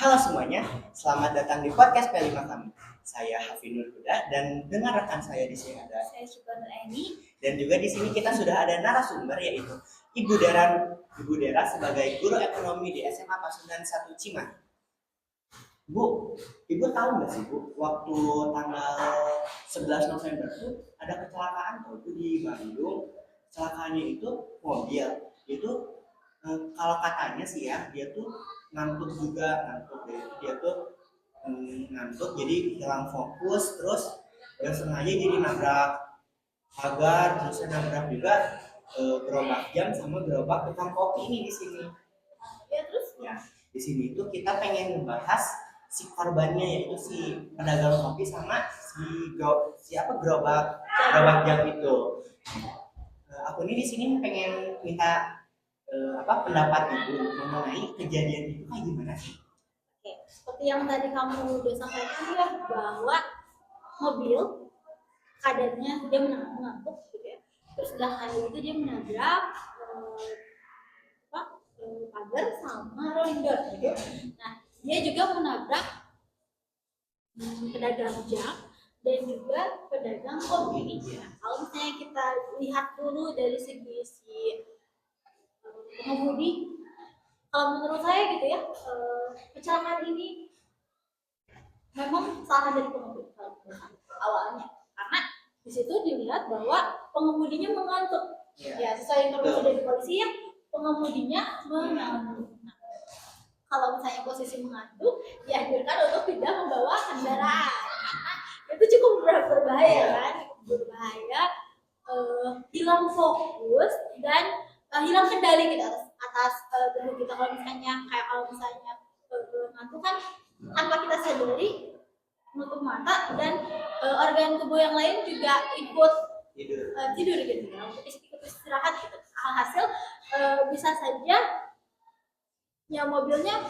Halo semuanya, selamat datang di podcast P5 kami. Saya Hafinur Huda dan dengan rekan saya di sini ada Saya Syukur Eni. Dan juga di sini kita sudah ada narasumber yaitu Ibu Dera sebagai guru ekonomi di SMA Pasundan 1 Cimahi. Bu, Ibu tahu nggak sih Bu, waktu tanggal 11 November itu ada kecelakaan tuh di Bandung. Kecelakaannya itu mobil. Itu kalau katanya sih ya, dia tuh ngantuk deh. Dia tuh ngantuk jadi hilang fokus terus nggak sengaja jadi nabrak pagar terus nabrak juga gerobak jam sama gerobak tukang kopi ini di sini. Ya terus Ya, di sini itu kita pengen ngebahas si korbannya yaitu si pedagang kopi sama siapa gerobak jam itu. Aku ini di sini pengen minta pendapat ibu mengenai kejadian itu kayak gimana sih? Oke, seperti yang tadi kamu udah sampaikan ya bahwa mobil kadarnya dia mengantuk gitu ya. Terus udah kali itu dia menabrak pagar sama rolling door gitu. Nah, dia juga menabrak pedagang jam dan juga pedagang kopi. Nah, kalau misalnya kita lihat dulu dari segi si pengemudi, kalau menurut saya gitu ya, kecelakaan ini memang salah dari pengemudi awalnya, karena di situ dilihat bahwa pengemudinya mengantuk. Ya, sesuai informasi dari polisi ya, pengemudinya mengantuk. Nah, kalau misalnya posisi mengantuk, dianjurkan untuk tidak membawa kendaraan karena itu cukup berbahaya kan, berbahaya, hilang fokus dan hilang kendali kita atas tubuh kita. Kalau misalnya ngantuk kan tanpa kita sadari menutup mata dan organ tubuh yang lain juga ikut tidur gitu ya, untuk ikut istirahat gitu. Alhasil bisa saja ya mobilnya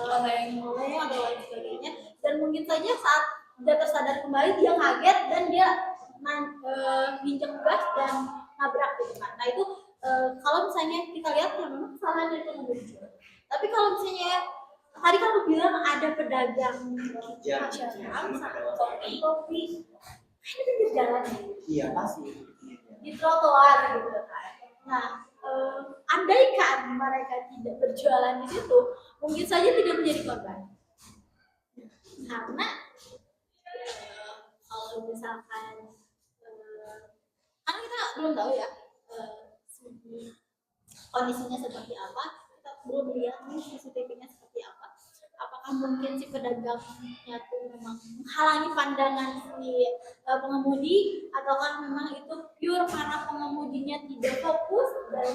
oleng atau lain sebagainya, dan mungkin saja saat dia tersadar kembali dia kaget dan dia nginjek gas dan nabrak gitu kan. Nah itu kalau misalnya kita lihat ya memang kesalahan dari pengemudi. Tapi kalau misalnya tadi kamu bilang ada pedagang jam sama kopi itu di jalan, Iya pasti. di trotoar gitu kan. Nah, andaikan mereka tidak berjualan di situ, mungkin saja tidak menjadi korban. Karena kalau misalkan karena kita belum tahu ya kondisinya seperti apa, kita belum lihat nih CCTV-nya seperti apa. Apakah mungkin si pedagangnya tuh memang menghalangi pandangan si pengemudi, ataukah memang itu pure karena pengemudinya tidak fokus dan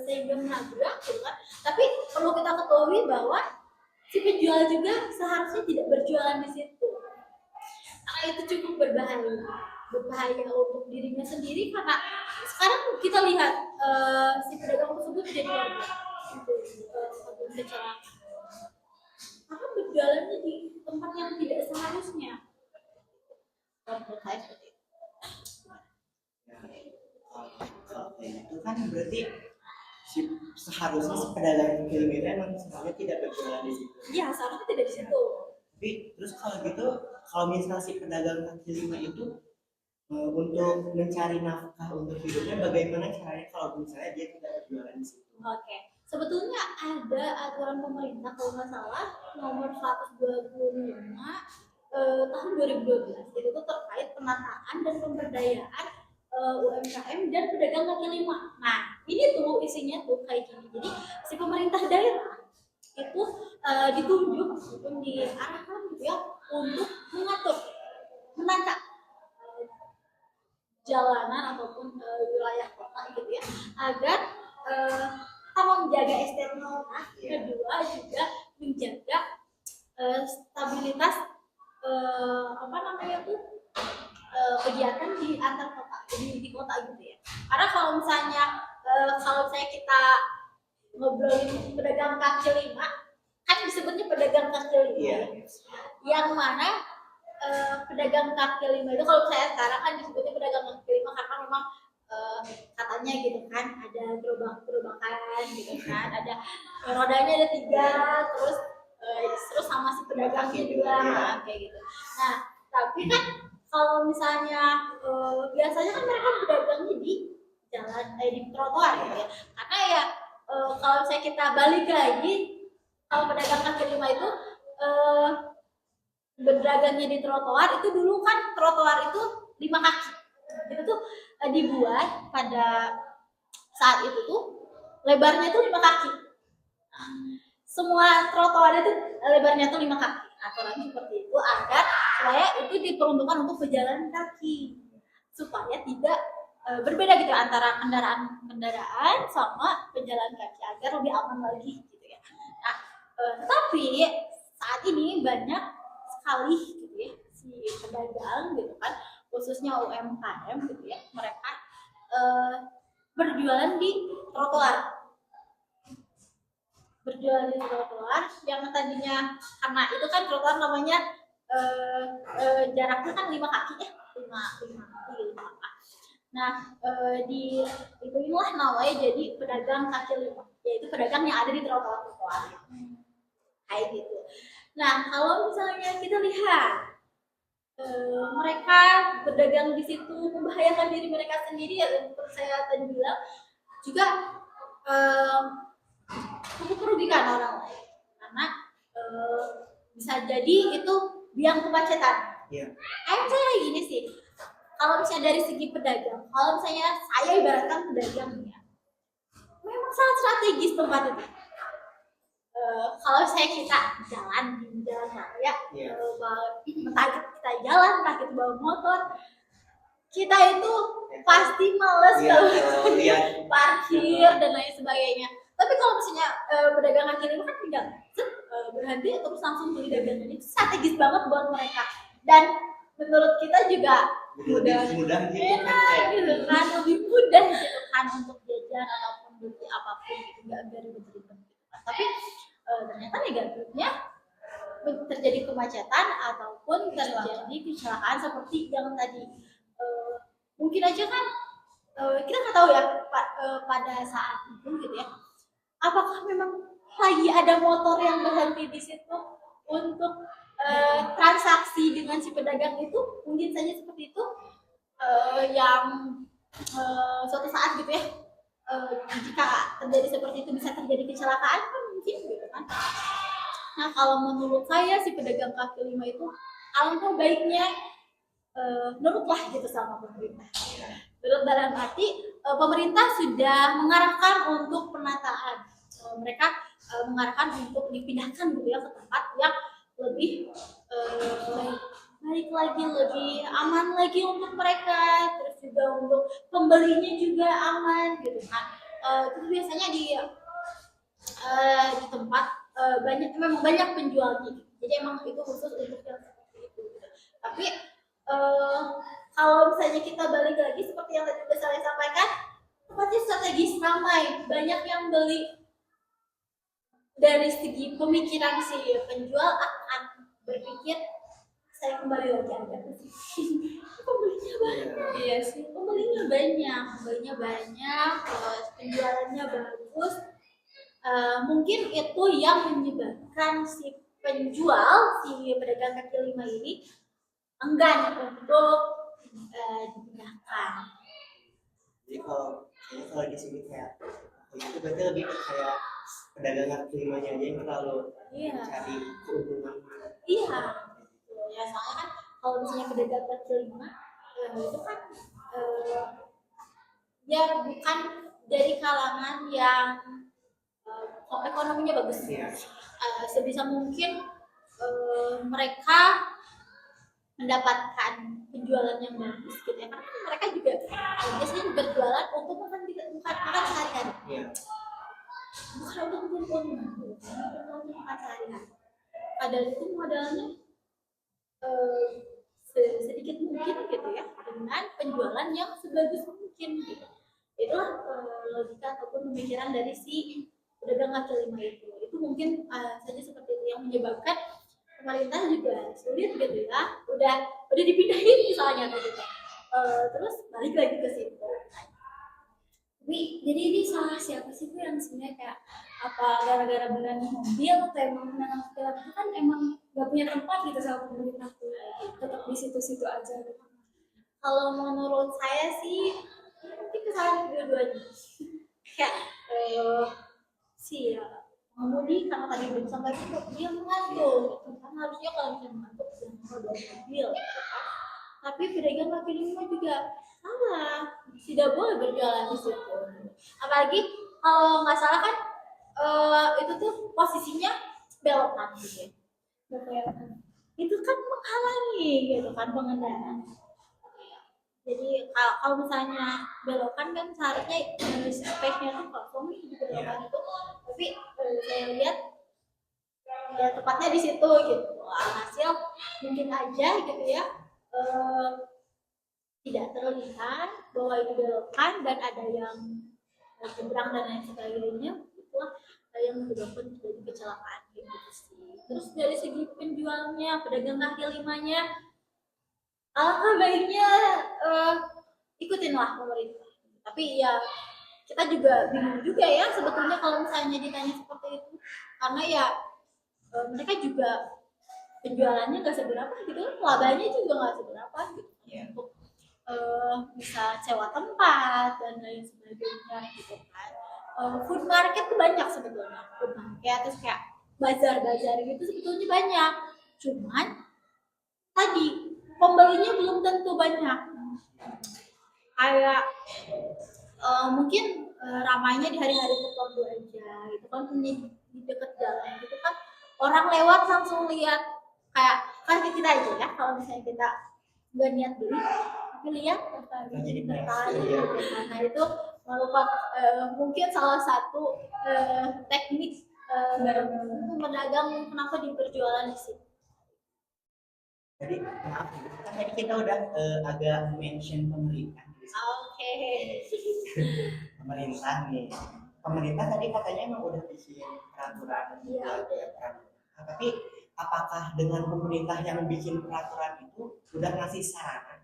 sehingga menabrak gitu kan. Tapi perlu kita ketahui bahwa si penjual juga seharusnya tidak berjualan di situ, karena itu cukup berbahaya untuk dirinya sendiri. Karena sekarang kita lihat si pedagang tersebut jadi korban kecelakaan karena berjualannya di tempat yang tidak seharusnya. Menurut saya seperti itu. Kalau kayak gitu kan berarti seharusnya si pedagang kaki lima itu emang sebenarnya tidak berjualan di situ. Ya, seharusnya tidak di situ. Tapi terus kalau gitu, kalau misal si pedagang kaki lima itu untuk mencari nafkah untuk hidupnya, bagaimana caranya kalau misalnya dia tidak berjualan di situ? Oke, sebetulnya ada aturan pemerintah kalau nggak salah nomor 125 tahun 2012, itu tuh terkait penataan dan pemberdayaan UMKM dan pedagang kaki lima. Nah, ini tuh isinya tuh kayak gini. Jadi si pemerintah daerah itu ditunjuk ataupun diarahkan gitu ya untuk mengatur, menata jalanan ataupun wilayah kota gitu ya, agar pertama menjaga estetika, kedua juga menjaga stabilitas apa namanya tuh kegiatan di antar kota, di kota gitu ya. Karena kalau misalnya kita ngobrolin pedagang kaki lima, kan disebutnya pedagang kaki lima, yang mana pedagang kaki lima itu kalau saya sekarang kan disebutnya pedagang kaki lima karena memang katanya gitu kan ada gerobakan gitu kan, ada rodanya ada 3, terus terus sama si pedagangnya juga kayak gitu. Nah tapi kan kalau misalnya biasanya kan mereka pedagangnya di jalan di trotoar gitu ya, karena ya kalau misalnya kita balik lagi, kalau pedagang kaki lima itu berdagangnya di trotoar itu dulu kan trotoar itu 5 kaki itu tuh dibuat pada saat itu tuh lebarnya tuh 5 kaki. Semua trotoar itu lebarnya tuh 5 kaki. Aturannya seperti itu agar supaya itu diperuntukkan untuk pejalan kaki supaya tidak berbeda gitu antara kendaraan sama pejalan kaki agar lebih aman lagi gitu ya. Nah, tetapi saat ini banyak sekali gitu ya si pedagang gitu kan, khususnya UMKM gitu ya, mereka berjualan di trotoar, yang tadinya karena itu kan trotoar namanya jaraknya kan 5 kaki ya, 5 kaki. Nah di itu inilah namanya jadi pedagang kaki lima, yaitu pedagang yang ada di trotoar kayak gitu. Nah kalau misalnya kita lihat mereka berdagang di situ membahayakan diri mereka sendiri ya, seperti saya tadi bilang juga untuk merugikan orang lain karena bisa jadi itu biang kemacetan. Saya gini sih, kalau misalnya dari segi pedagang, kalau misalnya saya ibaratkan pedagang ya, memang sangat strategis tempat itu. Kalau saya kita jalan di jalan raya, entah kita jalan, entah kita bawa motor, kita itu pasti males kalau parkir dan lain sebagainya. Tapi kalau misalnya pedagang kaki lima kan tinggal berhenti terus langsung beli dagangan, itu strategis banget buat mereka. Dan menurut kita juga mudah gitu kan, lebih mudah gitu kan untuk jajan ataupun beli apapun gitu, nggak ribet gitu kan. Tapi ternyata negatifnya terjadi kemacetan ataupun terjadi kecelakaan seperti yang tadi. Mungkin aja kan kita nggak tahu ya pada saat itu gitu ya, apakah memang lagi ada motor yang berhenti di situ untuk transaksi dengan si pedagang itu, mungkin saja seperti itu yang suatu saat gitu ya, jika terjadi seperti itu bisa terjadi kecelakaan kan mungkin gitu kan. Nah kalau menurut saya si pedagang kaki lima itu alangkah baiknya nurutlah gitu sama pemerintah. Nurut dalam arti pemerintah sudah mengarahkan untuk penataan, mereka mengarahkan untuk dipindahkan gitu ya ke tempat yang lebih baik lagi, lebih aman lagi untuk mereka, terus juga untuk pembelinya juga aman gitu kan. Itu biasanya di tempat memang banyak penjualnya, jadi emang itu khusus untuk yang seperti itu gitu. Tapi kalau misalnya kita balik lagi seperti yang tadi sudah saya sampaikan, tempatnya strategis, ramai, banyak yang beli. Dari segi pemikiran si penjual akan berpikir saya kembali lagi ada pembelinya banyak. Iya sih, pembelinya banyak, terus penjualannya bagus. Mungkin itu yang menyebabkan si penjual, si pedagang kaki lima ini enggan untuk dipindahkan. Jadi kalau di sini kayak itu berarti lebih kayak pedagang kaki limanya aja yang terlalu mencari keuntungan. Iya. Ya soalnya kan kalau misalnya pedagang kaki lima itu kan ya bukan dari kalangan yang ekonominya bagus. Sebisa mungkin mereka mendapatkan penjualan yang bagus gitu ya, karena mereka juga biasanya berjualan untuk makan sehari-hari, bukan untuk keuntungan, untuk makan sehari-hari. Padahal itu modalnya sedikit mungkin gitu ya, dengan penjualan yang sebagus mungkin gitu. Itulah logika ataupun pemikiran dari si pedagang kaki lima itu. Itu mungkin saja seperti itu yang menyebabkan pemerintah juga sulit gitu ya, udah dipindahin misalnya tadi terus balik lagi ke situ. Tapi jadi ini salah siapa sih tuh yang sebenarnya kayak apa gara-gara berani mobil atau emang menanam sekitar itu kan emang nggak punya tempat gitu sama pemerintah tuh, tetap di situ-situ aja gitu. Kalau menurut saya sih mungkin kesalahan kedua-duanya. Kayak si ya pengemudi karena tadi belum sampai itu dia mengantuk gitu kan, harusnya kalau misalnya mengantuk jangan bawa mobil gitu kan. Tapi pedagang kaki lima juga salah, tidak boleh berjualan di situ. Apalagi kalau nggak salah kan itu tuh posisinya belokan gitu ya. Belokan. Itu kan menghalangi gitu kan pengendara. Jadi kalau misalnya belokan kan seharusnya speknya tuh kosong nih di belokan itu, tapi saya lihat ya tepatnya di situ gitu. Hasil mungkin aja gitu ya tidak terlihat bahwa itu belokan dan ada yang seberang dan lain sebagainya, itulah yang menyebabkan terjadi kecelakaan gitu sih. Terus dari segi penjualnya, pedagang kaki limanya, alangkah baiknya ikutinlah pemerintah. Tapi ya kita juga bingung juga ya sebetulnya kalau misalnya ditanya seperti itu, karena ya mereka juga penjualannya nggak seberapa gitu, labanya juga nggak seberapa gitu untuk bisa sewa tempat dan lain sebagainya gitu kan. Food market tuh banyak sebetulnya, food market terus kayak bazar-bazar gitu sebetulnya banyak, cuman tadi pembelinya belum tentu banyak. Kayak mungkin ramainya di hari-hari tertentu aja gitu kan, di dekat jalan gitu kan orang lewat langsung lihat, kayak kan kita aja ya kalau misalnya kita nggak niat beli tapi lihat tertarik karena itu merupakan mungkin salah satu teknik pedagang kenapa diperjualan di sini. Jadi maaf, kan tadi kita udah agak mention pemerintah. Oke. Pemerintah nih, pemerintah tadi katanya emang udah bikin peraturan buat peraturan. Nah, tapi apakah dengan pemerintah yang bikin peraturan itu udah ngasih saran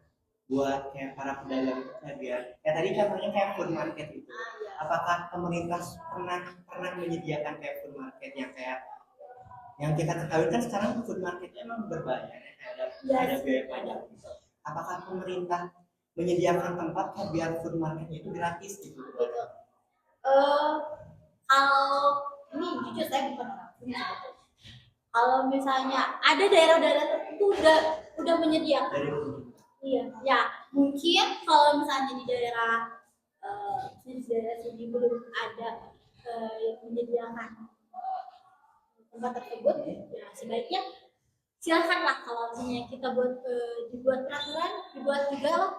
buat kayak para pedagang ya biar ya tadi contohnya kayak food market itu, apakah pemerintah pernah menyediakan kayak food market yang kayak yang kita ketahui kan sekarang food market emang berbayar ya, ada biaya pajak gitu. Apakah pemerintah menyediakan tempat biar food marketnya itu gratis gitu? Kalau ini jujur saya bukan orang sini. Kalau misalnya ada daerah-daerah tertentu udah menyediakan. Iya, ya mungkin kalau misalnya di daerah sini belum ada yang menyediakan tempat tersebut, ya sebaiknya silakanlah kalau misalnya kita dibuat peraturan, dibuat juga lah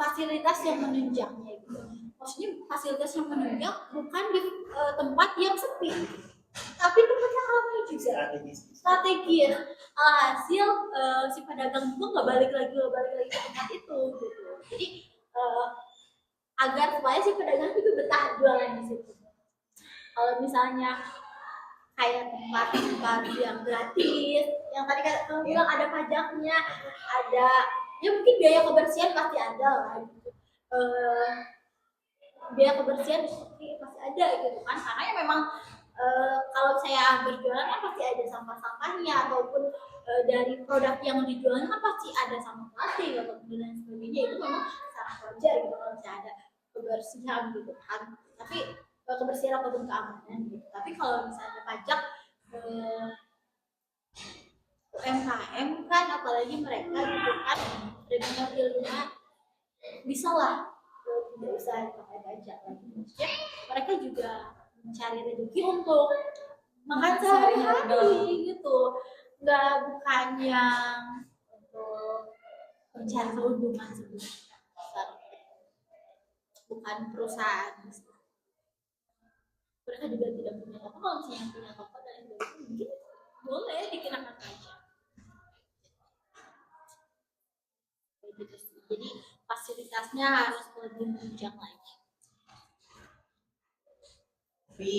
fasilitas yang menunjangnya gitu. Maksudnya fasilitas yang menunjang bukan di tempat yang sepi, tapi tempat yang ramai juga. Strategis. Hasil si pedagang juga nggak balik lagi ke tempat itu gitu. Jadi agar supaya si pedagang itu betah jualan di situ. Kalau misalnya kayak tempat yang gratis, yang tadi kamu bilang ada pajaknya, ada ya mungkin biaya kebersihan pasti ada lah gitu. Biaya kebersihan pasti ada gitu kan, karena ya memang kalau saya berjualan kan pasti ada sampah-sampahnya ataupun dari produk yang dijualnya kan pasti ada sampah plastik atau dan sebagainya, itu memang sangat wajar gitu kalau saya ada kebersihan gitu kan. Tapi kebersihan ataupun keamanan gitu. Tapi kalau misalnya pajak UMKM kan, apalagi mereka gitu kan dengan hasilnya bisa lah tidak usah pakai pajak lagi. Maksudnya mereka juga mencari rezeki untuk makan sehari-hari gitu, nggak bukan yang untuk mencari keuntungan sebenarnya, bukan perusahaan. Mereka juga tidak punya toko. Kalau misalnya punya toko dan itu mungkin boleh dikenakan pajak. Jadi fasilitasnya harus lebih menunjang lagi. Tapi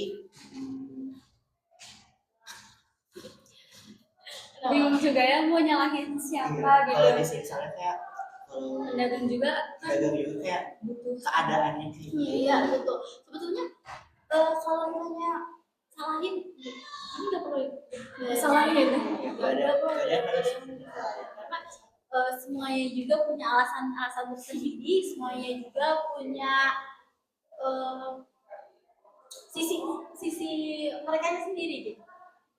bingung juga ya mau nyalahin siapa gitu. Kalau di sini soalnya kayak pedagang juga kayak butuh keadaannya kayak Iya betul. Sebetulnya kalau misalnya disalahin. Ini nggak perlu disalahin, nggak perlu karena semuanya juga punya alasan tersendiri, semuanya juga punya sisi sisi mereka sendiri gitu.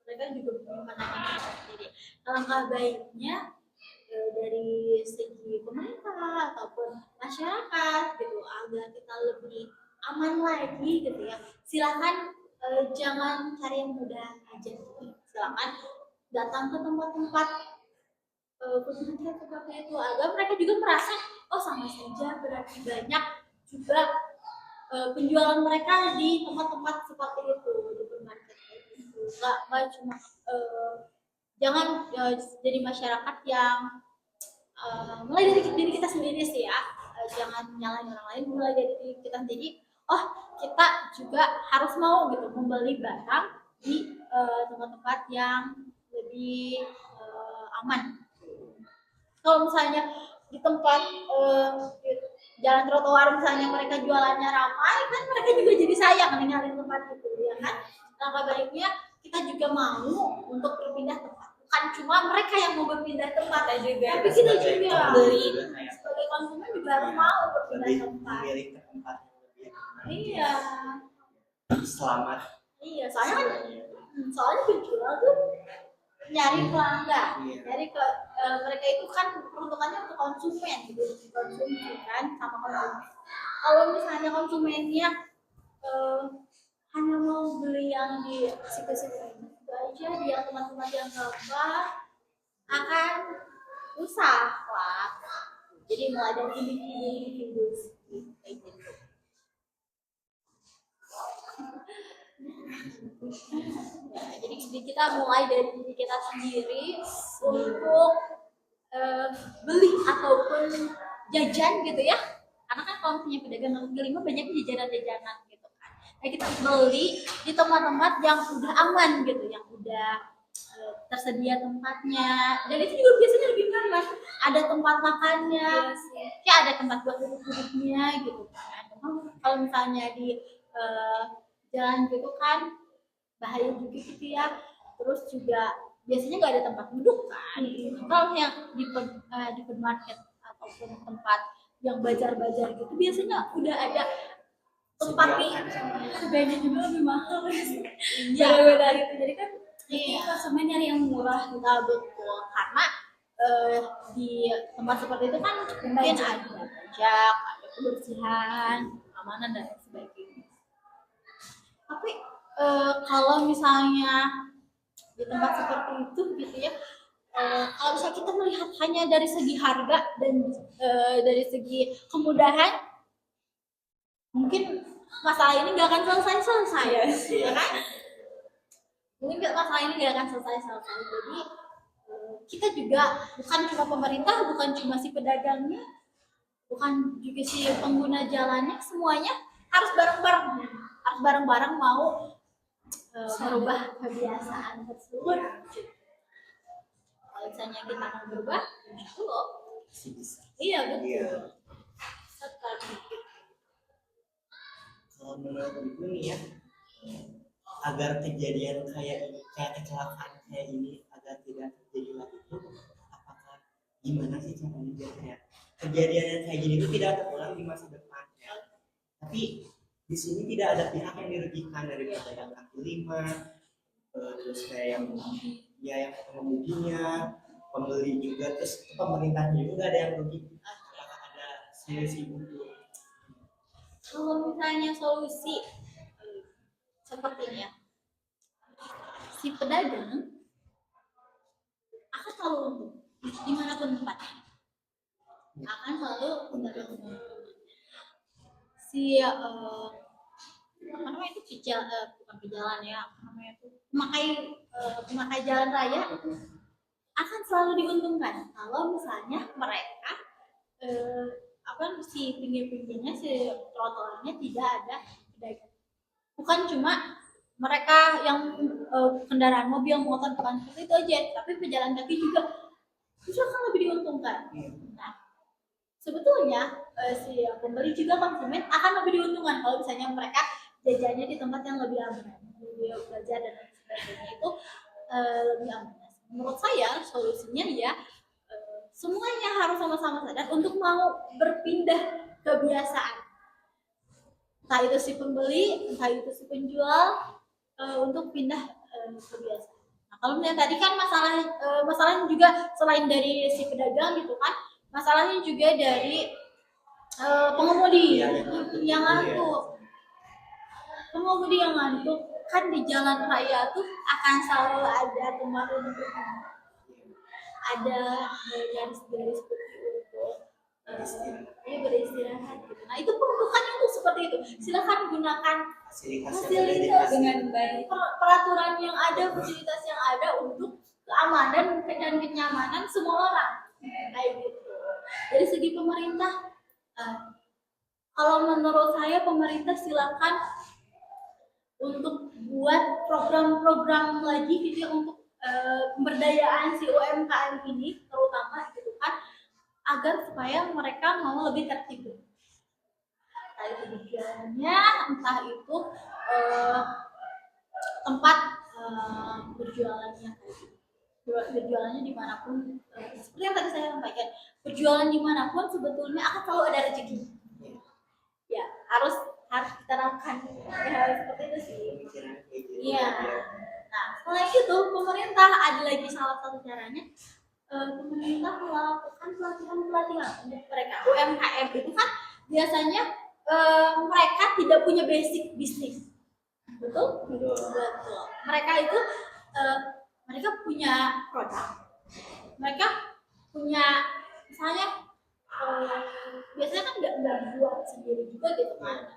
Mereka juga punya pandangan sendiri. Alangkah baiknya dari segi pemerintah ataupun masyarakat gitu agar kita lebih aman lagi gitu ya. Silakan jangan cari yang mudah aja. Silakan datang ke tempat-tempat penelitian seperti itu agar mereka juga merasa oh sama saja berarti banyak juga penjualan mereka di tempat-tempat seperti itu di supermarket itu nggak cuma jangan jadi masyarakat yang mulai dari diri kita sendiri sih ya jangan nyalahin orang lain mulai dari diri kita sendiri oh kita juga harus mau gitu membeli barang di tempat-tempat yang lebih aman. Kalau misalnya di tempat jalan trotoar misalnya mereka jualannya ramai kan mereka juga jadi sayang ninggalin tempat itu ya kan. Langkah baiknya kita juga mau untuk berpindah tempat bukan cuma mereka yang mau berpindah tempat ya juga tapi kita juga beli sebagai konsumen juga harus mau berpindah tempat memilih ke tempat yang lebih aman. iya Selamat. iya soalnya penjual tuh nyari pelanggan nyari ke mereka itu kan peruntukannya untuk konsumen gitu konsumsi kan sama konsumen kalau misalnya konsumennya hanya mau beli yang di situ-situ itu aja di yang teman-teman yang gambar akan susah lah jadi mulai dari individu kayak gitu. Ya, jadi kita mulai dari diri kita sendiri untuk beli ataupun jajan gitu ya karena kan kalau punya pedagang kaki lima banyak jajanan-jajanan gitu kan nah kita beli di tempat-tempat yang udah aman gitu yang udah tersedia tempatnya dan itu juga biasanya lebih nyaman ada tempat makannya ya ada tempat buat duduk-duduknya gitu kan kalau misalnya di jalan gitu kan bahaya juga gitu ya terus juga biasanya nggak ada tempat duduk kan kalau yang di supermarket ataupun tempat yang bazar-bazar gitu biasanya udah ada tempat nih harganya juga lebih mahal beda-beda gitu jadi kan konsumen nyari yang murah gitu betul karena di tempat seperti itu kan mungkin ada pajak ada kebersihan keamanan dan sebagainya tapi kalau misalnya di tempat seperti itu gitu ya kalau misalnya kita melihat hanya dari segi harga dan dari segi kemudahan mungkin masalah ini nggak akan selesai ya kan mungkin masalah ini nggak akan selesai jadi kita juga bukan cuma pemerintah bukan cuma si pedagangnya bukan juga si pengguna jalannya semuanya harus bareng-bareng mau merubah kebiasaan tersebut. Kalau misalnya kita mau berubah, iya betul. Kalau menurut ibu nih ya, agar kejadian kayak kecelakaan kayak ini agar tidak terjadi lagi itu, apakah gimana sih caranya biar kayak kejadian yang kayak gini itu tidak terulang di masa depan ya? Tapi di sini tidak ada pihak yang dirugikan dari pedagang kaki lima, terus kayak yang pengemudinya, pembeli juga, terus pemerintahnya juga nggak ada yang rugi. Apakah ada solusi untuk? Kalau misalnya solusi seperti ini ya, si pedagang akan selalu untung dimanapun tempatnya, akan selalu untung. Si apa namanya itu bukan pejalan ya apa namanya itu pemakai jalan raya akan selalu diuntungkan kalau misalnya mereka si pinggir-pinggirnya si trotoarnya tidak ada pedagang bukan cuma mereka yang kendaraan mobil motor bukan seperti itu aja tapi pejalan kaki juga itu akan lebih diuntungkan. Nah sebetulnya si pembeli juga konsumen akan lebih diuntungkan kalau misalnya mereka jajannya di tempat yang lebih aman, lebih belajar lebih aman. Menurut saya solusinya ya semuanya harus sama-sama sadar untuk mau berpindah kebiasaan, entah itu si pembeli, entah itu si penjual, untuk pindah kebiasaan. Nah, kalau misalnya tadi kan masalahnya juga selain dari si pedagang gitu kan, masalahnya juga dari pengemudi Iya, yang ngantuk. Pengemudi yang ngantuk kan di jalan raya tuh akan selalu ada tempat untuk ada garis-garis putih untuk beristirahat gitu. Nah itu peruntukannya tuh seperti itu. Silakan gunakan fasilitas Dengan baik. peraturan yang ada, fasilitas yang ada untuk keamanan dan kenyamanan semua orang. Kayak gitu. Dari segi pemerintah, kalau menurut saya pemerintah silakan untuk buat program-program lagi gitu ya untuk pemberdayaan si UMKM ini terutama gitu kan, agar supaya mereka mau lebih tertib. Entah itu berjualannya, entah itu tempat berjualannya, berjualannya dimanapun. Seperti yang tadi saya sampaikan, berjualan dimanapun sebetulnya akan selalu ada rezeki. Ya harus kita lakukan hal seperti itu sih. Iya. Nah selain itu pemerintah ada lagi salah satu caranya, pemerintah melakukan pelatihan untuk mereka UMKM itu kan biasanya mereka tidak punya basic bisnis, betul? Mereka itu mereka punya produk, mereka punya misalnya biasanya kan nggak dibuat sendiri juga gitu kan,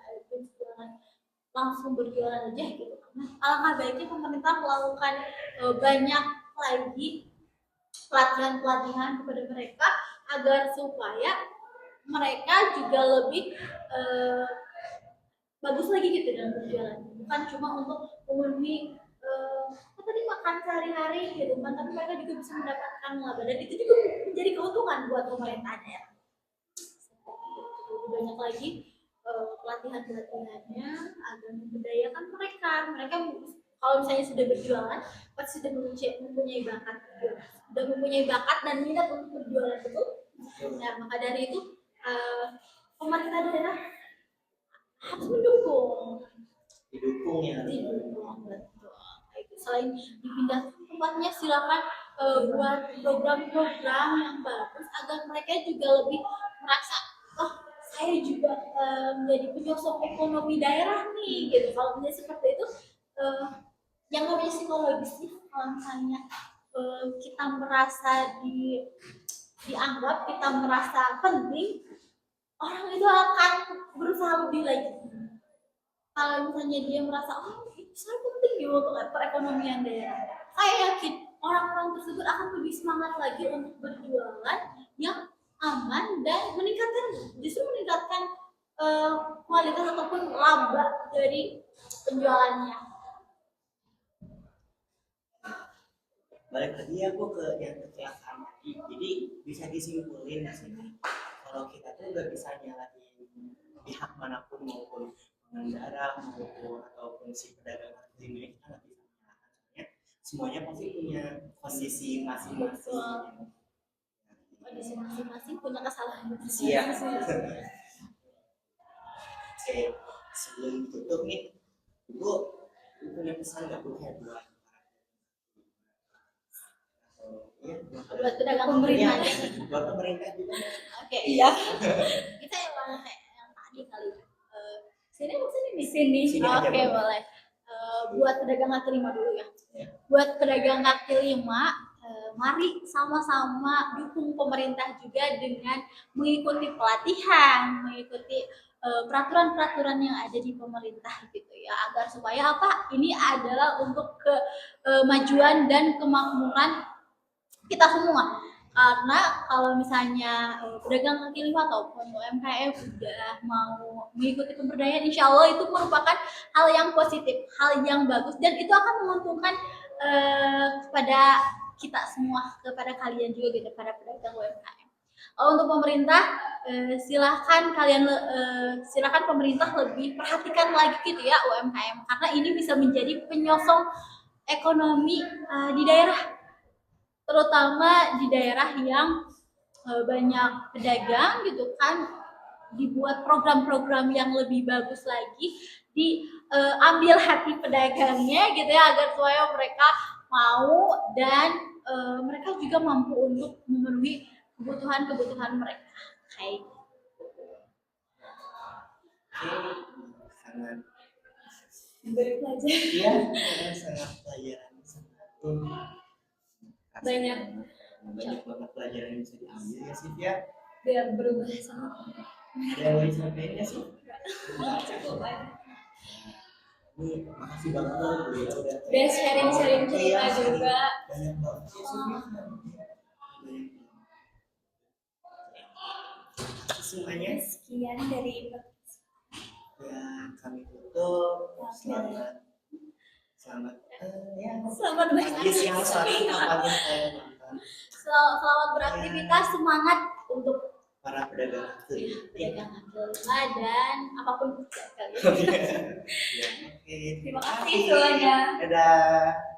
langsung berjualan aja gitu. Nah, alangkah baiknya pemerintah melakukan banyak lagi pelatihan kepada mereka agar supaya mereka juga lebih bagus lagi gitu dalam berjualan, bukan cuma untuk memenuhi tadi makan sehari-hari gitu kan, tapi mereka juga bisa mendapatkan laba dan itu juga menjadi keuntungan buat pemerintah daerah. Banyak lagi pelatihannya agar memberdayakan mereka kalau misalnya sudah berjualan pasti sudah mempunyai bakat dan minat untuk berjualan itu. Nah maka dari itu pemerintah daerah harus didukung betul. Selain dipindah tempatnya silakan buat program-program yang bagus agar mereka juga lebih merasa saya juga menjadi penyosong ekonomi daerah nih gitu. Kalau misalnya seperti itu yang namanya psikologis sih, kalau misalnya kita merasa dianggap, kita merasa penting, orang itu akan berusaha lebih lagi. Kalau misalnya dia merasa saya penting nih untuk perekonomian daerah, saya yakin orang-orang tersebut akan lebih semangat lagi untuk berjualan yang aman dan justru meningkatkan kualitas ataupun laba dari penjualannya. Balik lagi ya Bu ke yang kecelakaan tadi. Jadi bisa disimpulin di sini kalau kita tuh nggak bisa nyalahin pihak manapun, maupun pengendara maupun ataupun si pedagang kaki lima, kita nggak bisa menyalahkan, soalnya semuanya pasti punya kondisi masing-masing. Kondisi masing-masing punya kesalahan. Iya. Oke, sebelum tutup nih, Bu punya pesan nggak Bu buat buat pedagang pemerintah? Buat pemerintah juga. Oke, iya. Kita yang tadi kali. Sini. Oke, boleh. Buat pedagang kaki lima dulu ya. Buat pedagang kaki lima, mari sama-sama dukung pemerintah juga dengan mengikuti pelatihan, mengikuti peraturan-peraturan yang ada di pemerintah gitu ya, agar supaya ini adalah untuk kemajuan dan kemakmuran kita semua. Karena kalau misalnya pedagang kaki lima ataupun UMKM udah mau mengikuti pemberdayaan, insya Allah itu merupakan hal yang positif, hal yang bagus, dan itu akan menguntungkan kepada kita semua, kepada kalian juga gitu, para pedagang UMKM. Untuk pemerintah, silahkan pemerintah lebih perhatikan lagi gitu ya UMKM, karena ini bisa menjadi penyosong ekonomi di daerah, terutama di daerah yang banyak pedagang gitu kan, dibuat program-program yang lebih bagus lagi, diambil hati pedagangnya gitu ya, agar supaya mereka mau dan mereka juga mampu untuk memenuhi kebutuhan mereka kayak gitu. Sangat Belajar iya, sangat pelajaran Banyak. banyak banget pelajaran yang bisa diambil ya sih ya. Biar berubah sama. Ada yang lain sampein ya sih. Cukup aja. Nih, makasih banget loh Bu ya udah Udah sharing-sharing cerita Iya, juga. banyak banget ya sih ya. Semuanya Sekian dari ya kami tutup. Selamat ya Selamat pagi siang sore kapan saya nonton Selamat beraktivitas, semangat untuk para pedagang kaki ya. pedagang kaki lima dan apapun kerja kalian. Ya, oke. Terima kasih semuanya. Dadah.